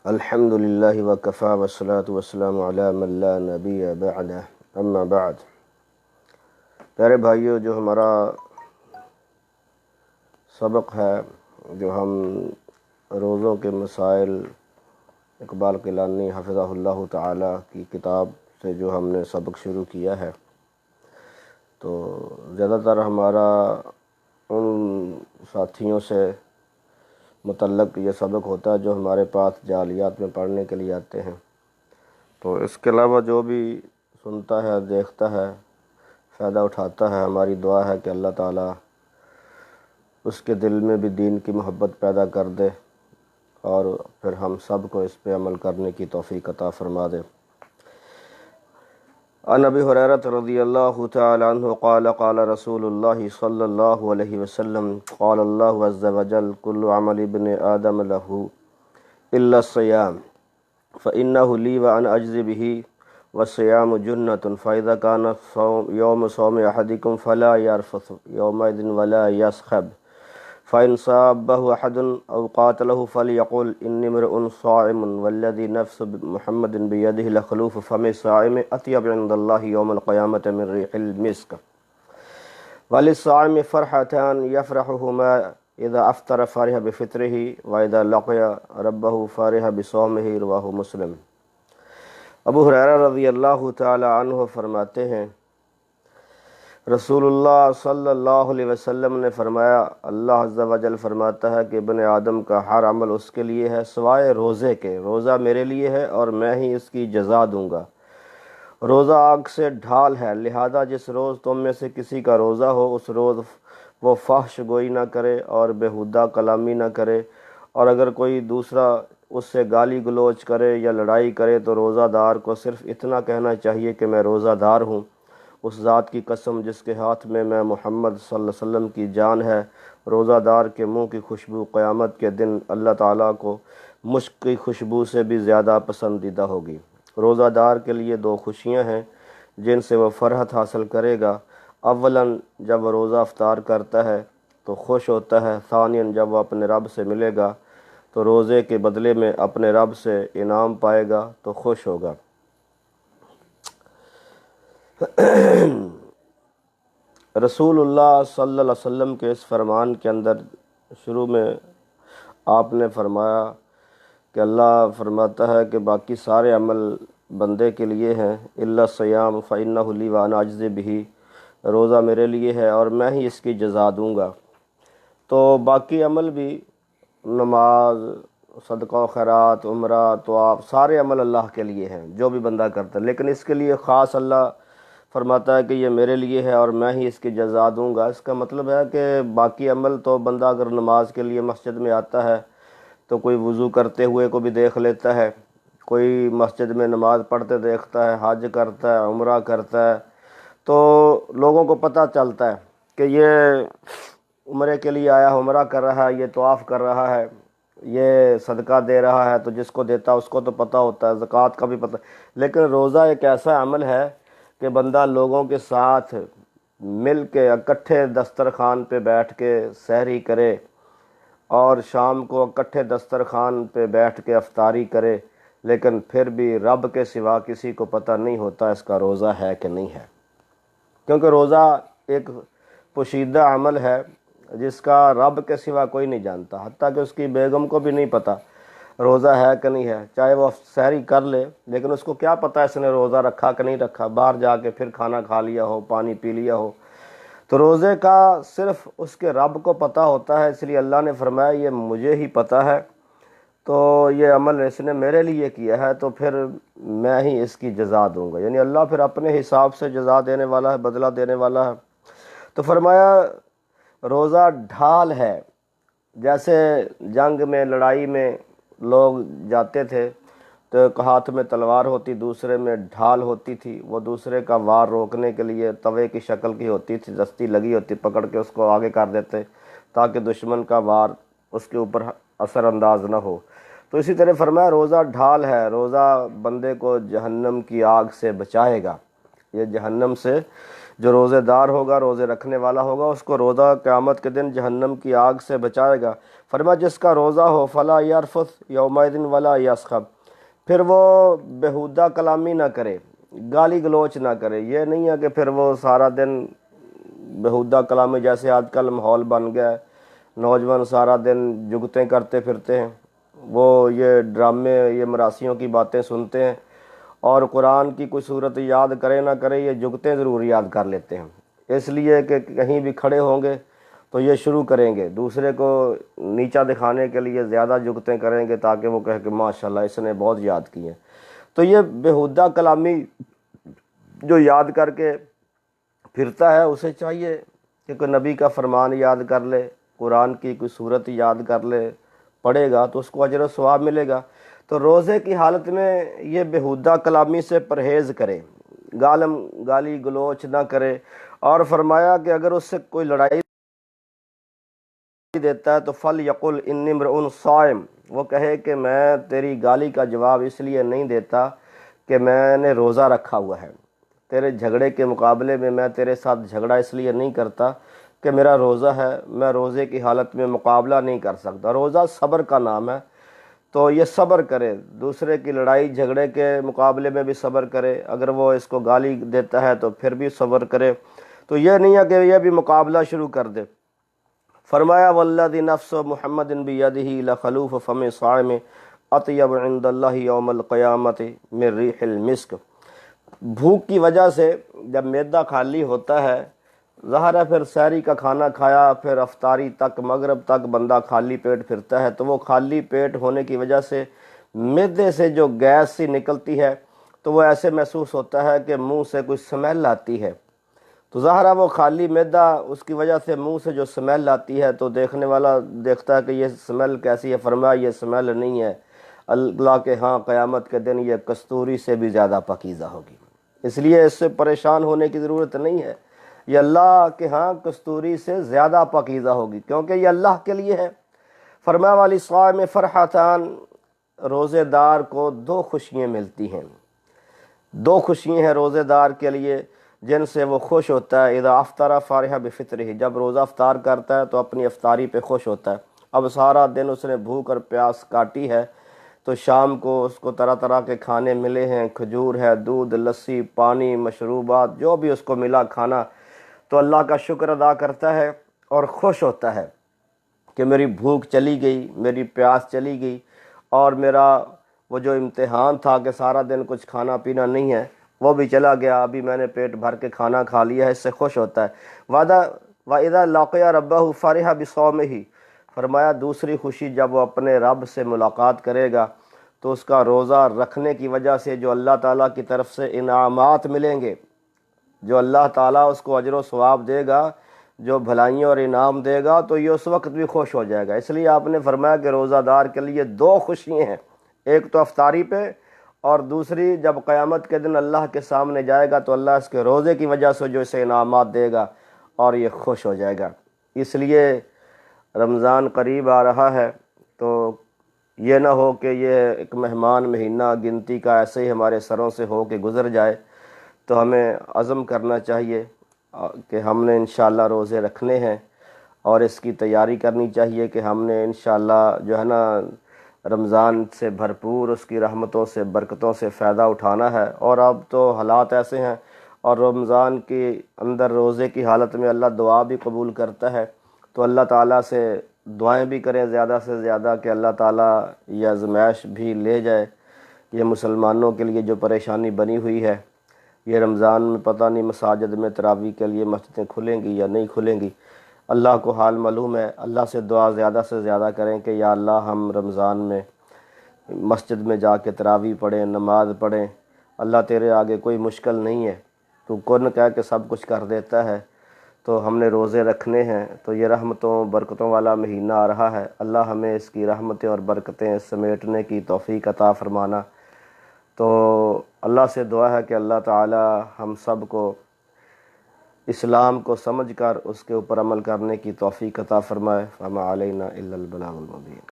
الحمد للہ وکفی والصلاة والسلام علی من لا نبی بعدہ اما بعد۔ پیارے بھائیو، جو ہمارا سبق ہے، جو ہم روزوں کے مسائل اقبال کیلانی حفظہ اللہ تعالی کی کتاب سے جو ہم نے سبق شروع کیا ہے، تو زیادہ تر ہمارا ان ساتھیوں سے متعلق یہ سبق ہوتا ہے جو ہمارے پاس جعلیات میں پڑھنے کے لیے آتے ہیں۔ تو اس کے علاوہ جو بھی سنتا ہے، دیکھتا ہے، فائدہ اٹھاتا ہے، ہماری دعا ہے کہ اللہ تعالیٰ اس کے دل میں بھی دین کی محبت پیدا کر دے اور پھر ہم سب کو اس پہ عمل کرنے کی توفیق عطا فرما دے۔ عن ابی ہریرہ رضی اللہ تعالی عنہ قال قال رسول اللہ صلی اللہ علیہ وسلم قال اللہ عز وجل کل عمل ابن آدم له الا الصیام فإنه لی وأنا أجزی به والصیام جنة فإذا كان يوم صوم أحدكم فلا يرفث يومئذ ولا يسخب فإن صابه أحد أو قاتله فليقل إني امرؤ صائم والذي نفس محمد بيده لخلوف فم الصائم أطيب عند الله يوم القيامة من ريح المسك وللصائم فرحتان يفرحهما إذا أفطر فرح بفطره وإذا لقي ربه فرح بصومه رواه مسلم۔ ابو ہریرہ رضی اللہ تعالی عنہ فرماتے ہیں، رسول اللہ صلی اللہ علیہ وسلم نے فرمایا، اللہ عز و جل فرماتا ہے کہ ابن آدم کا ہر عمل اس کے لیے ہے سوائے روزے کے۔ روزہ میرے لیے ہے اور میں ہی اس کی جزا دوں گا۔ روزہ آگ سے ڈھال ہے، لہذا جس روز تم میں سے کسی کا روزہ ہو اس روز وہ فحش گوئی نہ کرے اور بیہودہ کلامی نہ کرے، اور اگر کوئی دوسرا اس سے گالی گلوچ کرے یا لڑائی کرے تو روزہ دار کو صرف اتنا کہنا چاہیے کہ میں روزہ دار ہوں۔ اس ذات کی قسم جس کے ہاتھ میں محمد صلی اللہ علیہ وسلم کی جان ہے، روزہ دار کے منہ کی خوشبو قیامت کے دن اللہ تعالیٰ کو مشک کی خوشبو سے بھی زیادہ پسندیدہ ہوگی۔ روزہ دار کے لیے دو خوشیاں ہیں جن سے وہ فرحت حاصل کرے گا۔ اولاً جب وہ روزہ افطار کرتا ہے تو خوش ہوتا ہے، ثانیاً جب وہ اپنے رب سے ملے گا تو روزے کے بدلے میں اپنے رب سے انعام پائے گا تو خوش ہوگا۔ رسول اللہ صلی اللہ علیہ وسلم کے اس فرمان کے اندر شروع میں آپ نے فرمایا کہ اللہ فرماتا ہے کہ باقی سارے عمل بندے کے لیے ہیں، الا الصیام فإنہ لی وأنا أجزی بہ، روزہ میرے لیے ہے اور میں ہی اس کی جزا دوں گا۔ تو باقی عمل بھی، نماز، صدقہ و خیرات، عمرہ، طواف، سارے عمل اللہ کے لیے ہیں جو بھی بندہ کرتا ہے، لیکن اس کے لیے خاص اللہ فرماتا ہے کہ یہ میرے لیے ہے اور میں ہی اس کی جزا دوں گا۔ اس کا مطلب ہے کہ باقی عمل تو بندہ اگر نماز کے لیے مسجد میں آتا ہے تو کوئی وضو کرتے ہوئے کو بھی دیکھ لیتا ہے، کوئی مسجد میں نماز پڑھتے دیکھتا ہے، حج کرتا ہے، عمرہ کرتا ہے، تو لوگوں کو پتہ چلتا ہے کہ یہ عمرے کے لیے آیا، عمرہ کر رہا ہے، یہ طواف کر رہا ہے، یہ صدقہ دے رہا ہے، تو جس کو دیتا ہے اس کو تو پتہ ہوتا ہے، زکوٰۃ کا بھی پتہ۔ لیکن روزہ ایک ایسا عمل ہے کہ بندہ لوگوں کے ساتھ مل کے اکٹھے دسترخوان پہ بیٹھ کے سحری کرے اور شام کو اکٹھے دسترخوان پہ بیٹھ کے افطاری کرے، لیکن پھر بھی رب کے سوا کسی کو پتہ نہیں ہوتا اس کا روزہ ہے کہ نہیں ہے، کیونکہ روزہ ایک پوشیدہ عمل ہے جس کا رب کے سوا کوئی نہیں جانتا، حتیٰ کہ اس کی بیگم کو بھی نہیں پتہ روزہ ہے کہ نہیں ہے، چاہے وہ سحری کر لے لیکن اس کو کیا پتہ اس نے روزہ رکھا کہ نہیں رکھا، باہر جا کے پھر کھانا کھا لیا ہو، پانی پی لیا ہو۔ تو روزے کا صرف اس کے رب کو پتہ ہوتا ہے، اس لیے اللہ نے فرمایا یہ مجھے ہی پتہ ہے، تو یہ عمل اس نے میرے لیے کیا ہے تو پھر میں ہی اس کی جزا دوں گا، یعنی اللہ پھر اپنے حساب سے جزا دینے والا ہے، بدلہ دینے والا ہے۔ تو فرمایا روزہ ڈھال ہے، جیسے جنگ میں، لڑائی میں لوگ جاتے تھے تو ایک ہاتھ میں تلوار ہوتی، دوسرے میں ڈھال ہوتی تھی، وہ دوسرے کا وار روکنے کے لیے توے کی شکل کی ہوتی تھی، دستی لگی ہوتی، پکڑ کے اس کو آگے کر دیتے تاکہ دشمن کا وار اس کے اوپر اثر انداز نہ ہو۔ تو اسی طرح فرمایا روزہ ڈھال ہے، روزہ بندے کو جہنم کی آگ سے بچائے گا، یہ جہنم سے جو روزے دار ہوگا، روزے رکھنے والا ہوگا، اس کو روزہ قیامت کے دن جہنم کی آگ سے بچائے گا۔ فرمایا جس کا روزہ ہو فلا یرفث یومئذ ولا یسخب، پھر وہ بیہودہ کلامی نہ کرے، گالی گلوچ نہ کرے۔ یہ نہیں ہے کہ پھر وہ سارا دن بیہودہ کلامی، جیسے آج کل ماحول بن گیا ہے، نوجوان سارا دن جگتیں کرتے پھرتے ہیں، وہ یہ ڈرامے، یہ مراسیوں کی باتیں سنتے ہیں، اور قرآن کی کوئی صورت یاد کرے نہ کرے یہ جگتیں ضرور یاد کر لیتے ہیں، اس لیے کہ کہیں بھی کھڑے ہوں گے تو یہ شروع کریں گے دوسرے کو نیچا دکھانے کے لیے زیادہ جگتیں کریں گے، تاکہ وہ کہے کہ ماشاءاللہ اس نے بہت یاد کی ہیں۔ تو یہ بیہودہ کلامی جو یاد کر کے پھرتا ہے، اسے چاہیے کہ کوئی نبی کا فرمان یاد کر لے، قرآن کی کوئی صورت یاد کر لے، پڑھے گا تو اس کو اجر و ثواب ملے گا۔ تو روزے کی حالت میں یہ بیہودہ کلامی سے پرہیز کرے، گالی گلوچ نہ کرے، اور فرمایا کہ اگر اس سے کوئی لڑائی دیتا ہے تو فَلْيَقُلْ إِنِّي امْرُؤٌ صَائِمٌ، وہ کہے کہ میں تیری گالی کا جواب اس لیے نہیں دیتا کہ میں نے روزہ رکھا ہوا ہے، تیرے جھگڑے کے مقابلے میں تیرے ساتھ جھگڑا اس لیے نہیں کرتا کہ میرا روزہ ہے، میں روزے کی حالت میں مقابلہ نہیں کر سکتا۔ روزہ صبر کا نام ہے، تو یہ صبر کرے، دوسرے کی لڑائی جھگڑے کے مقابلے میں بھی صبر کرے، اگر وہ اس کو گالی دیتا ہے تو پھر بھی صبر کرے، تو یہ نہیں ہے کہ یہ بھی مقابلہ شروع کر دے۔ فرمایا والذی نفس محمد بیدہ لخلوف فم صائم اطیب عند اللہ یوم القیامت من ریح المسک۔ بھوک کی وجہ سے جب معدہ خالی ہوتا ہے، ظاہر ہے پھر سحری کا کھانا کھایا، پھر افطاری تک، مغرب تک بندہ خالی پیٹ پھرتا ہے، تو وہ خالی پیٹ ہونے کی وجہ سے معدے سے جو گیس سی نکلتی ہے تو وہ ایسے محسوس ہوتا ہے کہ منہ سے کوئی سمیل آتی ہے، تو ظاہر ہے وہ خالی معدہ، اس کی وجہ سے منہ سے جو سمیل آتی ہے تو دیکھنے والا دیکھتا ہے کہ یہ سمیل کیسی ہے۔ فرمایا یہ سمیل نہیں ہے، اللہ کے ہاں قیامت کے دن یہ کستوری سے بھی زیادہ پاکیزہ ہوگی، اس لیے اس سے پریشان ہونے کی ضرورت نہیں ہے، یہ اللہ کے ہاں کستوری سے زیادہ پاکیزہ ہوگی، کیونکہ یہ اللہ کے لیے ہے۔ فرمایا والی صائم فرحتان، روزے دار کو دو خوشیاں ملتی ہیں، دو خوشیاں ہیں روزے دار کے لیے جن سے وہ خوش ہوتا ہے۔ اذا افطر فرح بفطرہ، جب روزہ افطار کرتا ہے تو اپنی افطاری پہ خوش ہوتا ہے۔ اب سارا دن اس نے بھوک اور پیاس کاٹی ہے، تو شام کو اس کو طرح طرح کے کھانے ملے ہیں، کھجور ہے، دودھ، لسی، پانی، مشروبات، جو بھی اس کو ملا کھانا، تو اللہ کا شکر ادا کرتا ہے اور خوش ہوتا ہے کہ میری بھوک چلی گئی، میری پیاس چلی گئی، اور میرا وہ جو امتحان تھا کہ سارا دن کچھ کھانا پینا نہیں ہے وہ بھی چلا گیا، ابھی میں نے پیٹ بھر کے کھانا کھا لیا ہے، اس سے خوش ہوتا ہے۔ وَإِذَا لَقِيَ رَبَّهُ فَرِحَ بِصَوْمِهِ، فرمایا دوسری خوشی جب وہ اپنے رب سے ملاقات کرے گا تو اس کا روزہ رکھنے کی وجہ سے جو اللہ تعالیٰ کی طرف سے انعامات ملیں گے، جو اللہ تعالیٰ اس کو اجر و ثواب دے گا، جو بھلائیوں اور انعام دے گا، تو یہ اس وقت بھی خوش ہو جائے گا۔ اس لیے آپ نے فرمایا کہ روزہ دار کے لیے دو خوشیاں ہیں، ایک تو افطاری پہ، اور دوسری جب قیامت کے دن اللہ کے سامنے جائے گا تو اللہ اس کے روزے کی وجہ سے جو اسے انعامات دے گا اور یہ خوش ہو جائے گا۔ اس لیے رمضان قریب آ رہا ہے، تو یہ نہ ہو کہ یہ ایک مہمان مہینہ گنتی کا ایسے ہی ہمارے سروں سے ہو کے گزر جائے، تو ہمیں عزم کرنا چاہیے کہ ہم نے انشاءاللہ روزے رکھنے ہیں، اور اس کی تیاری کرنی چاہیے کہ ہم نے انشاءاللہ جو ہے نا رمضان سے بھرپور اس کی رحمتوں سے، برکتوں سے فائدہ اٹھانا ہے۔ اور اب تو حالات ایسے ہیں، اور رمضان کے اندر روزے کی حالت میں اللہ دعا بھی قبول کرتا ہے، تو اللہ تعالیٰ سے دعائیں بھی کریں زیادہ سے زیادہ کہ اللہ تعالیٰ یہ آزمائش بھی لے جائے۔ یہ مسلمانوں کے لیے جو پریشانی بنی ہوئی ہے، یہ رمضان میں پتہ نہیں مساجد میں تراویح کے لیے مسجدیں کھلیں گی یا نہیں کھلیں گی، اللہ کو حال معلوم ہے۔ اللہ سے دعا زیادہ سے زیادہ کریں کہ یا اللہ ہم رمضان میں مسجد میں جا کے تراویح پڑھیں، نماز پڑھیں۔ اللہ تیرے آگے کوئی مشکل نہیں ہے، تو کون کہہ کے سب کچھ کر دیتا ہے، تو ہم نے روزے رکھنے ہیں، تو یہ رحمتوں برکتوں والا مہینہ آ رہا ہے، اللہ ہمیں اس کی رحمتیں اور برکتیں سمیٹنے کی توفیق عطا فرمانا۔ تو اللہ سے دعا ہے کہ اللہ تعالی ہم سب کو اسلام کو سمجھ کر اس کے اوپر عمل کرنے کی توفیق عطا فرمائے۔ فما علینا الا البلاغ المبین۔